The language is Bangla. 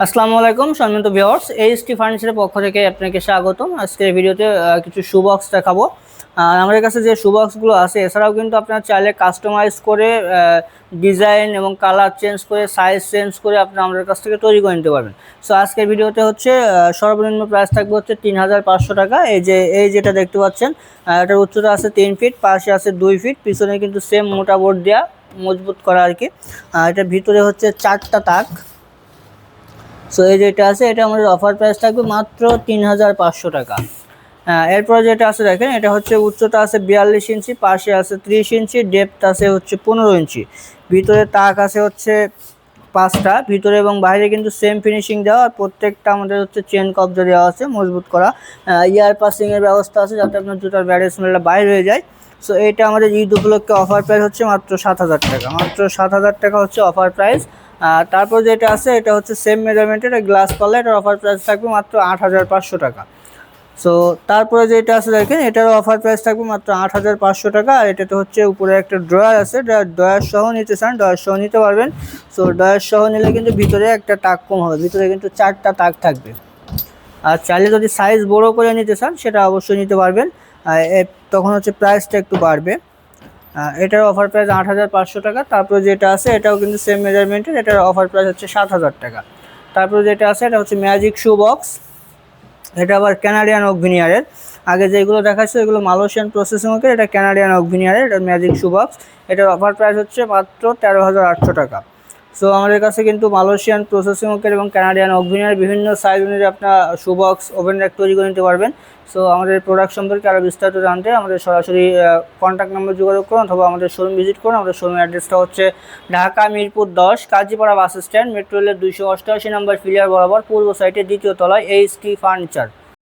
আসসালামু আলাইকুম সম্মানিত ভিউয়ার্স, এইচটি ফার্নিচারের পক্ষ থেকে আপনাকে স্বাগতম। আজকের ভিডিওতে কিছু শু বক্স দেখাবো। আর আমাদের কাছে যে শু বক্সগুলো আছে এছাড়াও কিন্তু আপনারা চাইলে কাস্টমাইজ করে ডিজাইন এবং কালার চেঞ্জ করে সাইজ চেঞ্জ করে আপনি আমাদের কাছ থেকে তৈরি করে নিতে পারবেন। সো আজকের ভিডিওতে হচ্ছে সর্বনিম্ন প্রাইস থাকবে হচ্ছে ৩৫০০ টাকা। যেটা দেখতে পাচ্ছেন, এটার উচ্চতা আছে ৩ ফিট, পাশে আছে 2 ফিট, পিছনে কিন্তু সেম মোটা বোর্ড দেওয়া, মজবুত করা আর কি। এটার ভিতরে হচ্ছে 4টা তাক। সো যেটা আছে এটা আমাদের অফার প্রাইস থাকবে মাত্র ৩৫০০ টাকা। এরপরে যেটা আছে দেখেন, এটা হচ্ছে উচ্চতা আছে ৪২ ইঞ্চি, পাশে আছে 30 ইঞ্চি, ডেপথ আছে হচ্ছে 15 ইঞ্চি, ভিতরে তাক আছে হচ্ছে 5টা, ভিতরে এবং বাইরে কিন্তু সেম ফিনিশিং দেওয়া। আর প্রত্যেকটা আমাদের হচ্ছে চেন কবজা দেওয়া আছে মজবুত করা। ইয়ার পাসিংয়ের ব্যবস্থা আছে যাতে আপনার জুতার ব্যাড স্মেলটা বাইরে হয়ে যায়। সো এটা আমাদের ঈদ উপলক্ষে অফার প্রাইস হচ্ছে মাত্র ৭০০০ টাকা। মাত্র ৭০০০ টাকা হচ্ছে অফার প্রাইস। তারপর যেটা আছে এটা হচ্ছে সেম মেজারমেন্টের গ্লাস পাল্লা, এটার অফার প্রাইস থাকবে মাত্র ৮৫০০ টাকা। সো তারপরে যেটা আছে দেখেন, এটারও অফার প্রাইস থাকবে মাত্র ৮৫০০ টাকা। আর এটাতে হচ্ছে উপরে একটা ড্রয়ার আছে, ড্রয়ার সহ নিতে চান ড্রয়ার সহ নিতে পারবেন। সো ড্রয়ার সহ নিলে কিন্তু ভিতরে একটা তাক কম হবে, ভিতরে কিন্তু 4টা তাক থাকবে। আর চাইলে যদি সাইজ বড় করে নিতে চান সেটা অবশ্যই নিতে পারবেন, তখন হচ্ছে প্রাইসটা একটু বাড়বে। এটার অফার প্রাইস ৮৫০০ টাকা। তারপরে যেটা আছে এটাও কিন্তু সেম মেজারমেন্টের, এটার অফার প্রাইস হচ্ছে ৭০০০ টাকা। তারপরে যেটা আছে এটা হচ্ছে ম্যাজিক শু বক্স, এটা আবার ক্যানাডিয়ান ওক ভিনিয়ারের। আগে যেগুলো দেখাচ্ছে এগুলো মালয়েশিয়ান প্রসেসিং ওকের, এটা ক্যানাডিয়ান ওক ভিনিয়ারের, এটা ম্যাজিক শু বক্স। এটার অফার প্রাইস হচ্ছে মাত্র ১৩৮০০ টাকা। সো আমাদের কাছে কিন্তু মালয়েশিয়ান প্রসেসিং ওকের এবং ক্যানাডিয়ান ওক ভিনিয়ারের বিভিন্ন সাইজ অনুযায়ী আপনার শু বক্স ওভেন র্যাক তৈরি করে নিতে পারবেন। সো আমাদের প্রোডাক্ট সম্পর্কে আরও বিস্তারিত জানতে আমাদের সরাসরি কন্ট্যাক্ট নাম্বার যোগাযোগ করুন অথবা আমাদের শোরুম ভিজিট করুন। আমাদের শোরুম অ্যাড্রেসটা হচ্ছে Dhaka Mirpur 10 Kazipara bus stand, metro রেলের 288 নম্বর ফিলিয়ার বরাবর পূর্ব সাইডে দ্বিতীয় তলায় এইচটি ফার্নিচার।